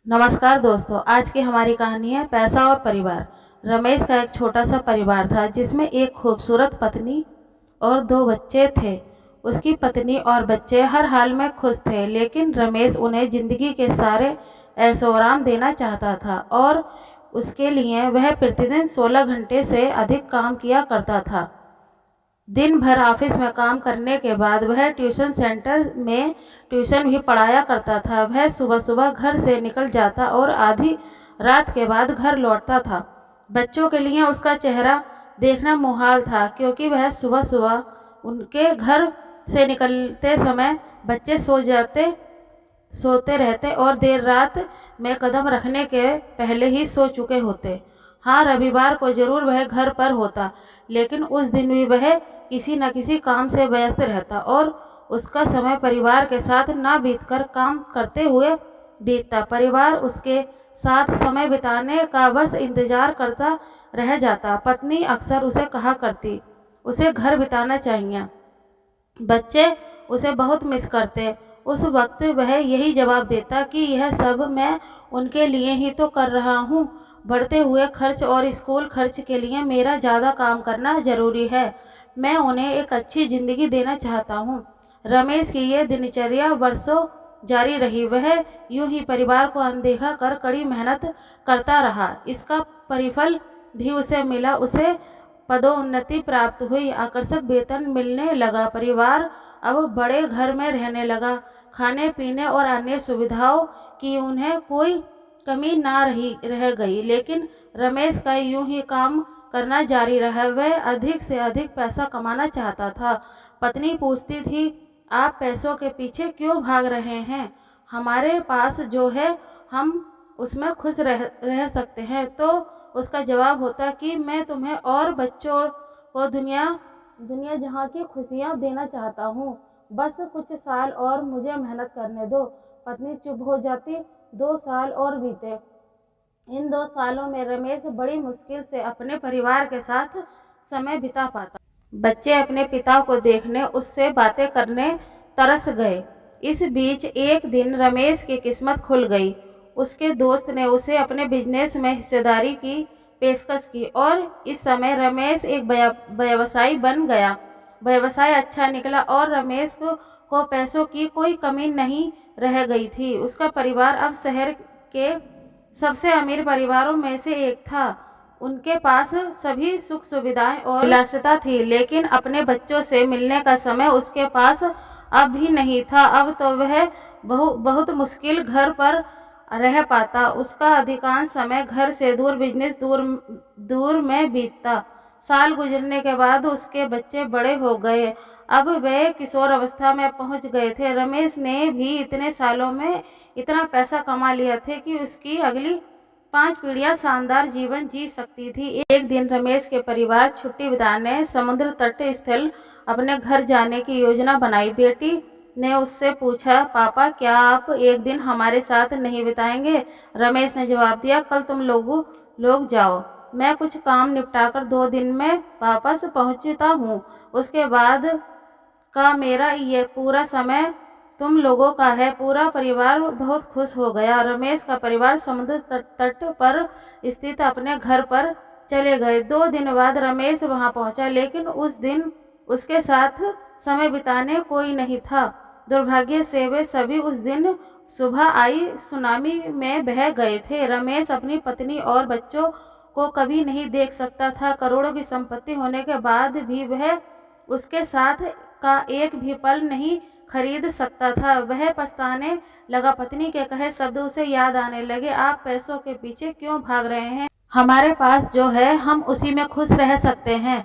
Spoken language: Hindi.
नमस्कार दोस्तों, आज की हमारी कहानी है पैसा और परिवार। रमेश का एक छोटा सा परिवार था जिसमें एक खूबसूरत पत्नी और दो बच्चे थे। उसकी पत्नी और बच्चे हर हाल में खुश थे, लेकिन रमेश उन्हें जिंदगी के सारे ऐशोआराम देना चाहता था और उसके लिए वह प्रतिदिन 16 घंटे से अधिक काम किया करता था। दिन भर ऑफिस में काम करने के बाद वह ट्यूशन सेंटर में ट्यूशन भी पढ़ाया करता था। वह सुबह सुबह घर से निकल जाता और आधी रात के बाद घर लौटता था। बच्चों के लिए उसका चेहरा देखना मुहाल था, क्योंकि वह सुबह सुबह उनके घर से निकलते समय बच्चे सोते रहते और देर रात में कदम रखने के पहले ही सो चुके होते। हाँ, रविवार को जरूर वह घर पर होता, लेकिन उस दिन भी वह किसी न किसी काम से व्यस्त रहता और उसका समय परिवार के साथ ना बीतकर काम करते हुए बीतता। परिवार उसके साथ समय बिताने का बस इंतजार करता रह जाता। पत्नी अक्सर उसे कहा करती, उसे घर बिताना चाहिए। बच्चे उसे बहुत मिस करते। उस वक्त वह यही जवाब देता कि यह सब मैं उनके लिए ही तो कर रहा हूँ। बढ़ते हुए खर्च और स्कूल खर्च के लिए मेरा ज़्यादा काम करना ज़रूरी है। मैं उन्हें एक अच्छी ज़िंदगी देना चाहता हूँ। रमेश की यह दिनचर्या वर्षों जारी रही। वह यूं ही परिवार को अनदेखा कर कड़ी मेहनत करता रहा। इसका परिफल भी उसे मिला। उसे पदोन्नति प्राप्त हुई, आकर्षक वेतन मिलने लगा। परिवार अब बड़े घर में रहने लगा। खाने पीने और अन्य सुविधाओं की उन्हें कोई कमी ना रह गई। लेकिन रमेश का यूं ही काम करना जारी रहा। वह अधिक से अधिक पैसा कमाना चाहता था। पत्नी पूछती थी, आप पैसों के पीछे क्यों भाग रहे हैं? हमारे पास जो है हम उसमें खुश रह सकते हैं। तो उसका जवाब होता कि मैं तुम्हें और बच्चों को दुनिया जहाँ की खुशियाँ देना चाहता हूँ। बस कुछ साल और मुझे मेहनत करने दो। पत्नी चुप हो जाती। 2 साल और बीते। इन 2 सालों में रमेश बड़ी मुश्किल से अपने परिवार के साथ समय बिता पाता। बच्चे अपने पिता को देखने, उससे बातें करने तरस गए। इस बीच एक दिन रमेश की किस्मत खुल गई। उसके दोस्त ने उसे अपने बिजनेस में हिस्सेदारी की पेशकश की और इस समय रमेश एक व्यवसायी बन गया। व्यवसाय अच्छा निकला और रमेश को पैसों की कोई कमी नहीं रह गई थी। उसका परिवार अब शहर के सबसे अमीर परिवारों में से एक था। उनके पास सभी सुख सुविधाएं और विलासिता थी, लेकिन अपने बच्चों से मिलने का समय उसके पास अब भी नहीं था। अब तो वह बहुत मुश्किल घर पर रह पाता। उसका अधिकांश समय घर से दूर, बिजनेस दूर में बीतता। साल गुजरने के बाद उसके बच्चे बड़े हो गए। अब वे किशोर अवस्था में पहुंच गए थे। रमेश ने भी इतने सालों में इतना पैसा कमा लिया था कि उसकी अगली 5 पीढ़ियां शानदार जीवन जी सकती थी। एक दिन रमेश के परिवार छुट्टी बिताने समुद्र तट स्थल अपने घर जाने की योजना बनाई। बेटी ने उससे पूछा, पापा क्या आप एक दिन हमारे साथ नहीं बिताएंगे? रमेश ने जवाब दिया, कल तुम लोग जाओ, मैं कुछ काम निपटाकर 2 दिन में वापस पहुंचता हूँ। उसके बाद का मेरा ये पूरा समय तुम लोगों का है। पूरा परिवार बहुत खुश हो गया। रमेश का परिवार समुद्र तट पर स्थित अपने घर पर चले गए। 2 दिन बाद रमेश वहां पहुंचा, लेकिन उस दिन उसके साथ समय बिताने कोई नहीं था। दुर्भाग्य से वे सभी उस दिन सुबह आई सुनामी में बह गए थे। रमेश अपनी पत्नी और बच्चों को कभी नहीं देख सकता था। करोड़ों की संपत्ति होने के बाद भी वह उसके साथ का एक भी पल नहीं खरीद सकता था। वह पछताने लगा। पत्नी के कहे शब्द उसे याद आने लगे, आप पैसों के पीछे क्यों भाग रहे हैं? हमारे पास जो है हम उसी में खुश रह सकते हैं।